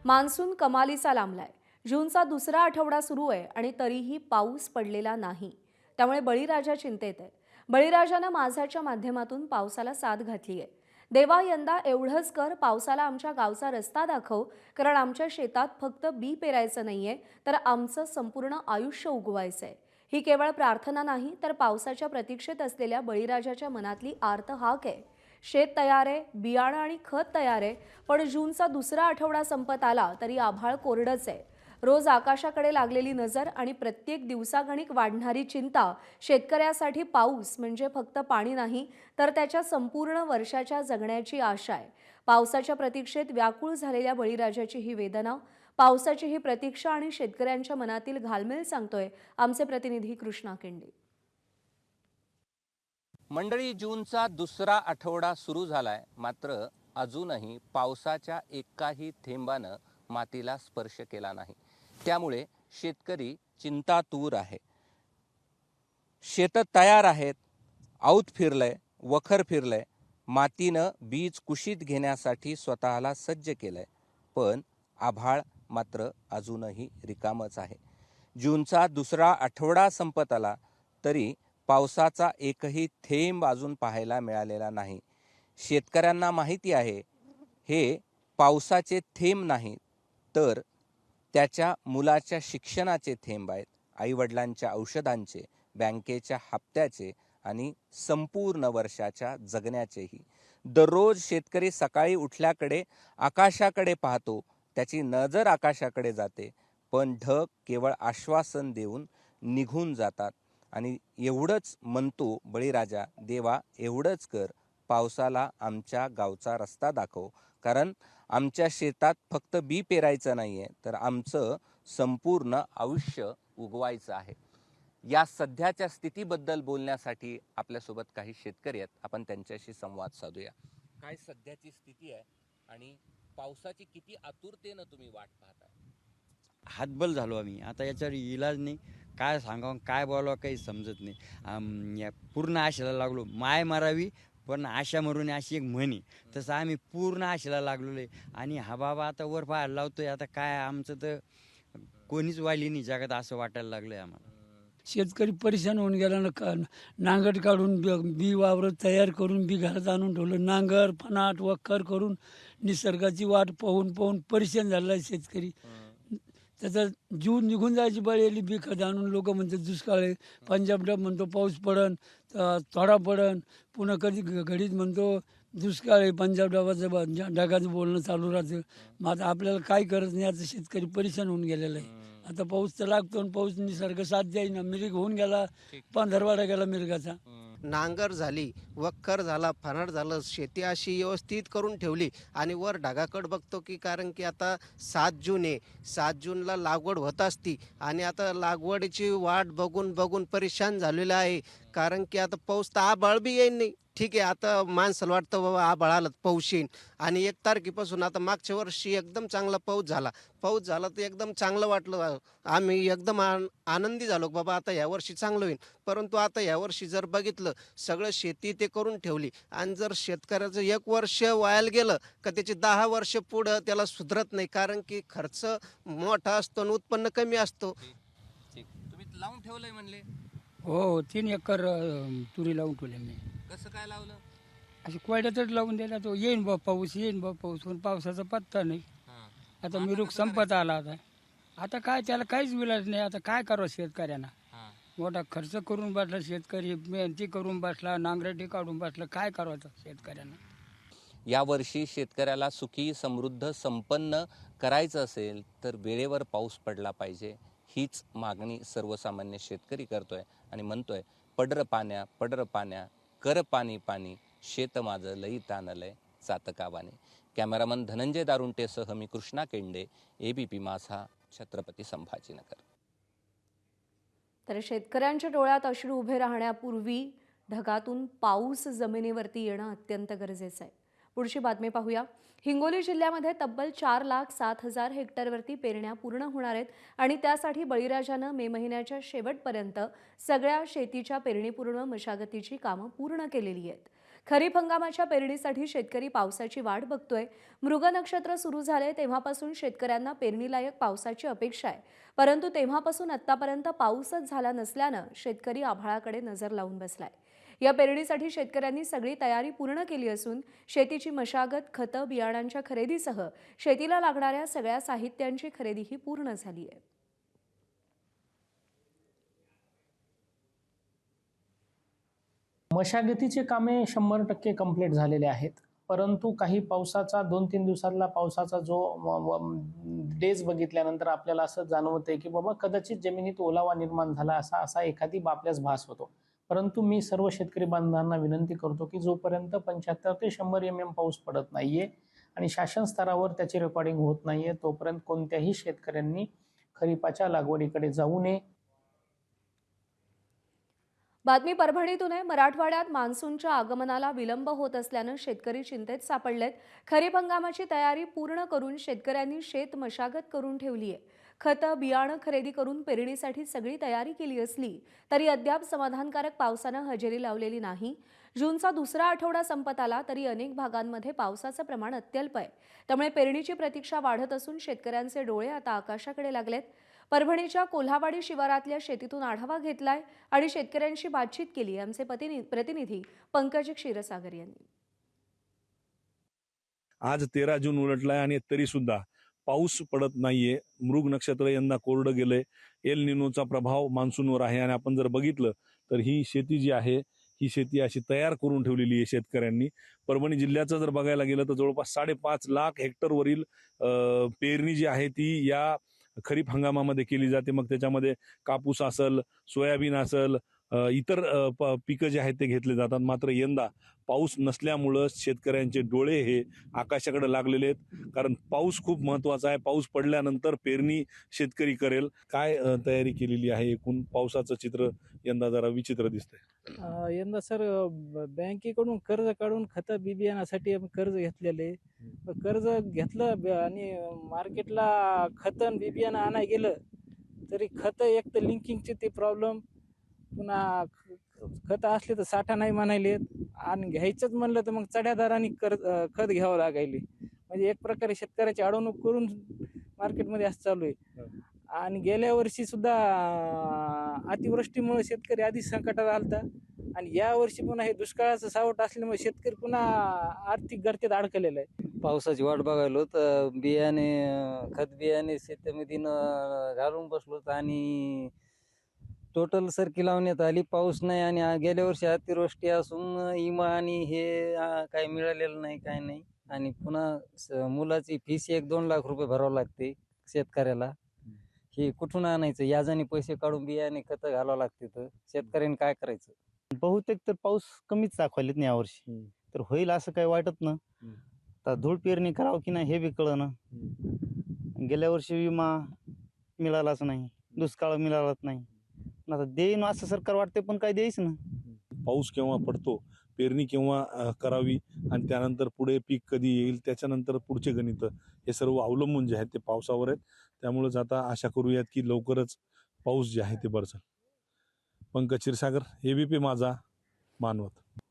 Monsoon कमालीचा लांबलाय. जूनचा दुसरा आठवडा सुरू आहे आणि तरीही पाऊस पडलेला नाही. त्यामुळे बळीराजा चिंतेत आहे. बळीराजानं माझाच्या माध्यमातून पावसाला साथ घातली आहे. देवा, यंदा एवढंच कर, पावसाला आमच्या गावचा रस्ता दाखव, कारण आमच्या शेतात फक्त बी पेरायचं नाहीये, तर आमचं संपूर्ण आयुष्य उगवायचंय. ही केवळ प्रार्थना नाही, तर पावसाच्या प्रतीक्षेत असलेल्या बळीराजाच्या मनातली आर्त हाक आहे. शेत तयार आहे, बियाणं आणि खत तयार आहे, पण जूनचा दुसरा आठवडा संपत आला तरी आभाळ कोरडंच आहे. रोज आकाशाकडे लागलेली नजर आणि प्रत्येक दिवसागणिक वाढणारी चिंता. शेतकऱ्यासाठी पाऊस म्हणजे फक्त पाणी नाही, तर त्याच्या संपूर्ण वर्षाच्या जगण्याची आशा आहे. पावसाच्या प्रतीक्षेत व्याकुळ झालेल्या बळीराजाची ही वेदना, पावसाची ही प्रतीक्षा आणि शेतकऱ्यांच्या मनातील घालमेल सांगतोय आमचे प्रतिनिधी कृष्णा केंडे. मंडळी, जूनचा दुसरा आठवडा सुरू झालाय, मात्र अजूनही पावसाच्या एकाही थेंबानं मातीला स्पर्श केला नाही. त्यामुळे शेतकरी चिंतातूर आहे. शेतं तयार आहेत, औत फिरलंय, वखर फिरलंय, मातीनं बीज कुशीत घेण्यासाठी स्वतःला सज्ज केलंय, पण आभाळ मात्र अजूनही रिकामच आहे. जूनचा दुसरा आठवडा संपत आला तरी पावसाचा एकही थेंब अजून पाहायला मिळालेला नाही. शेतकऱ्यांना माहिती आहे, हे पावसाचे थेंब नाही, तर त्याच्या मुलाच्या शिक्षणाचे थेंब आहेत, आईवडिलांच्या औषधांचे, बँकेच्या हप्त्याचे आणि संपूर्ण वर्षाच्या जगण्याचेही. दररोज शेतकरी सकाळी उठल्याकडे आकाशाकडे पाहतो, त्याची नजर आकाशाकडे जाते, पण ढग केवळ आश्वासन देऊन निघून जातात. आणि एवढंच म्हणतो बळीराजा, देवा एवढंच कर, पावसाला आमच्या गावचा रस्ता दाखव, कारण आमच्या शेतात फक्त बी पेरायचं नाहीये, तर आमचं संपूर्ण आयुष्य उगवायचं आहे. या सध्याच्या स्थितीबद्दल बोलण्यासाठी आपल्यासोबत काही शेतकरी आहेत. आपण त्यांच्याशी संवाद साधूया. काय सध्याची स्थिती आहे आणि पावसाची किती आतुरतेनं तुम्ही वाट पाहताय? हातबल झालो आम्ही. आता याच्यावर इलाज नाही. काय सांगावं, काय बोलावं काही समजत नाही. या पूर्ण आशेला लागलो. माय मारावी पण आशा मरून, अशी एक म्हण आहे. तसं आम्ही पूर्ण आशेला लागलेलो आहे. आणि हा बाबा आता वर पाहायला लावतोय. आता काय आमचं तर कोणीच वाली नाही जगात, असं वाटायला लागलं आहे आम्हाला. शेतकरी परेशान होऊन गेला ना. नांगट काढून बी वावर तयार करून बी घरात आणून ठेवलं. नांगर फनाट वखर करून निसर्गाची वाट पाहून पाहून परेशान झालेला आहे शेतकरी. त्याचा जीव निघून जायची बळी आली. बी खत आणून लोक म्हणतात दुष्काळ आहे. पंजाब म्हणतो पाऊस पडन, थोडा पडन. पुन्हा कधी घडीत म्हणतो दुष्काळ आहे. पंजाब ढगाचं बोलणं चालू राहतं. मग आता आपल्याला काय करत नाही. आता शेतकरी परेशान होऊन गेलेला आहे. आता पाऊस तर लागतो आणि पाऊस निसर्ग साथ द्यायना. मिरग होऊन गेला, पंधरवाडा गेला मिरगाचा. नांगर झाली, वखर झाला, फनाट झालं, शेती अशी व्यवस्थित करून ठेवली आणि वर ढगाकड बघतो की, कारण की आता 7 जून आहे. 7 जूनला लागवड होत असती आणि आता लागवडीची वाट बघून बघून परेशान झालेलं आहे. कारण की आता पाऊस तर आभाळ बी येईल नाही. ठीक आहे, आता माणसाला वाटतं बाबा आभाळ आलं पाऊस येईन. आणि 1 तारखेपासून आता मागच्या वर्षी एकदम चांगला पाऊस झाला तर एकदम चांगलं वाटलं. आम्ही एकदम आनंदी झालो बाबा, आता यावर्षी चांगलं होईल. परंतु आता यावर्षी जर बघितलं, सगळं शेती ते करून ठेवली आणि जर शेतकऱ्याचं 1 वर्ष वायाला गेलं का त्याची 10 वर्ष पुढं त्याला सुधरत नाही. कारण की खर्च मोठा असतो आणि उत्पन्न कमी असतो. ठीक, तुम्ही लावून ठेवलंय म्हणले, हो, 3 एकर तुरी लावून ठेवले मी. कसं काय लावलं? अशी कोयड्यातच लावून दिला. तो येईन बा पाऊस, येईन बा पाऊस, पण पावसाचा पत्ता नाही. आता मिरूक संपत आला. आता काय, त्याला काहीच विलाज नाही. आता काय करावं शेतकऱ्यांना. मोठा खर्च करून बसला शेतकरी, मेहनती करून बसला, नांगरटी काढून बसला. काय करावं शेतकऱ्यांना. यावर्षी शेतकऱ्याला सुखी, समृद्ध, संपन्न करायचं असेल तर वेळेवर पाऊस पडला पाहिजे. हीच मागणी सर्वसामान्य शेतकरी करतोय आणि म्हणतोय, पडर पाण्या कर पाणी पाणी, शेत माझं लई ताणलंय चातकावाने. कॅमेरामन धनंजय दारुंटेसह मी कृष्णा केंडे, ABP माझा, छत्रपती संभाजीनगर. तर शेतकऱ्यांच्या डोळ्यात अश्रू उभे राहण्यापूर्वी ढगातून पाऊस जमिनीवरती येणं अत्यंत गरजेचं आहे. पुढची बातमी पाहूया. हिंगोली जिल्ह्यामध्ये तब्बल 4,07,000 हेक्टरवरती पेरण्या पूर्ण होणार आहेत आणि त्यासाठी बळीराजानं मे महिन्याच्या शेवटपर्यंत सगळ्या शेतीच्या पेरणीपूर्व मशागतीची कामं पूर्ण केलेली आहेत. खरीप हंगामाच्या पेरणीसाठी शेतकरी पावसाची वाट बघतोय. मृग नक्षत्र सुरू झाले तेव्हापासून शेतकऱ्यांना पेरणीलायक पावसाची अपेक्षा आहे, परंतु तेव्हापासून आत्तापर्यंत पाऊसच झाला नसल्यानं शेतकरी आभाळाकडे नजर लावून बसलाय. या पेरणीसाठी शेतकऱ्यांनी सगळी तयारी पूर्ण केली असून शेतीची मशागत, खतं, बियाणांच्या खरेदीसह शेतीला लागणाऱ्या सगळ्या साहित्यांची खरेदीही पूर्ण झाली आहे. मशागतीचे कामे 100% कंप्लीट झालेले आहेत. परंतु काही पावसाचा 2-3 दिवसातला पावसाचा जो डेज बघितल्यानंतर आपल्याला असं जाणवतंय की बाबा कदाचित जमिनीत ओलावा निर्माण झाला असा एखादी आपल्यास भास होतो. परंतु मी सर्व शेतकरी बांधवांना विनंती करतो की जोपर्यंत 75 ते 100 mm पाऊस पडत नाहीये आणि शासन स्तरावर त्याची रेकॉर्डिंग होत नाहीये तोपर्यंत कोणत्याही शेतकऱ्यांनी खरीपाच्या लागवडीकडे जाऊ नये. बातमी परभणीतून आहे. मराठवाड्यात मान्सूनच्या आगमनाला विलंब होत असल्यानं शेतकरी चिंतेत सापडलेत. खरीप हंगामाची तयारी पूर्ण करून शेतकऱ्यांनी शेत मशागत करून ठेवली आहे. खतं, बियाणं खरेदी करून पेरणीसाठी सगळी तयारी केली असली तरी अद्याप समाधानकारक पावसानं हजेरी लावलेली नाही. जूनचा दुसरा आठवडा संपत आला तरी अनेक भागांमध्ये पावसाचं प्रमाण अत्यल्प आहे. त्यामुळे पेरणीची प्रतीक्षा वाढत असून शेतकऱ्यांचे डोळे आता आकाशाकडे लागलेत. परभणीच्या कोल्हावाडी शिवारातल्या शेतीतून आढावा घेतलाय आणि शेतकऱ्यांशी बातचीत केली. आमचे प्रतिनिधी पंकज क्षीरसागर यांनी. आज 13 जून उलटलाय आणि तरी सुद्धा पाऊस पडत नाहीये. मृग नक्षत्र यंदा कोरडं गेलंय. एल निनोचा प्रभाव मान्सूनवर आहे आणि आपण जर बघितलं तर ही शेती जी आहे ही शेती अशी तयार करून ठेवलेली आहे शेतकऱ्यांनी. परभणी जिल्ह्याचं जर बघायला गेलं तर जवळपास 5.5 लाख हेक्टरवरील पेरणी जी आहे ती या खरीप हंगामामध्ये केली जाते. मग त्याच्यामध्ये कापूस असेल, सोयाबीन असेल, इतर पिकं जे आहेत ते घेतले जातात. मात्र यंदा पाऊस नसल्यामुळं शेतकऱ्यांचे डोळे हे आकाशाकडे लागलेले आहेत. कारण पाऊस खूप महत्त्वाचा आहे. पाऊस पडल्यानंतर पेरणी शेतकरी करेल. काय तयारी केलेली आहे? एकूण पावसाचं चित्र यंदा जरा विचित्र दिसतंय. यंदा सर बँकेकडून कर्ज काढून खतं बियाण्यासाठी आम्ही कर्ज घेतलेले. कर्ज घेतलं आणि मार्केटला खतं बियाणं आणायला गेलं तरी खतं एक तर लिंकिंगचे ते प्रॉब्लेम, पुन्हा खतं असले तर साठा नाही म्हणायले आणि घ्यायचंच म्हणलं तर मग चढ्या दराने खत घ्यावं लागायले. म्हणजे एक प्रकारे शेतकऱ्याची अडवणूक करून मार्केटमध्ये असं चालू आहे. आणि गेल्या वर्षी सुद्धा अतिवृष्टीमुळे शेतकरी आधीच संकटात आलता आणि या वर्षी पुन्हा हे दुष्काळाचं सावट असल्यामुळे शेतकरी पुन्हा आर्थिक गर्तेत अडकलेला आहे. पावसाची वाट बघायलो तर बियाणे खत बियाणे शेतामध्ये घालून बसलो आणि टोटल सरकी लावण्यात आली. पाऊस नाही आणि गेल्या वर्षी अतिवृष्टी असून विमा आणि हे काही मिळालेलं नाही, काय नाही. आणि पुन्हा मुलाची फीस 1-2 लाख रुपये भरावं लागते शेतकऱ्याला. हे कुठून आणायचं? याजाने पैसे काढून बियाणे खतं घालावं लागते. तर शेतकऱ्यांनी काय करायचं? बहुतेक तर पाऊस कमीच दाखवायलेत नाही यावर्षी. तर होईल असं काही वाटत ना. तर धूळ पेरणी करावं की नाही हे बी कळना. गेल्या वर्षी विमा मिळालाच नाही, दुष्काळ मिळालाच नाही. आता देईन असं सरकार वाटते पण काय द्यायच ना. पाऊस केव्हा पडतो, पेरणी केव्हा करावी आणि त्यानंतर पुढे पीक कधी येईल, त्याच्यानंतर पुढचे गणित हे सर्व अवलंबून जे आहेत ते पावसावर आहेत. त्यामुळेच आता आशा करूयात की लवकरच पाऊस जे आहे ते बरसेल. पंकज क्षीरसागर, ABP माझा, मानवत.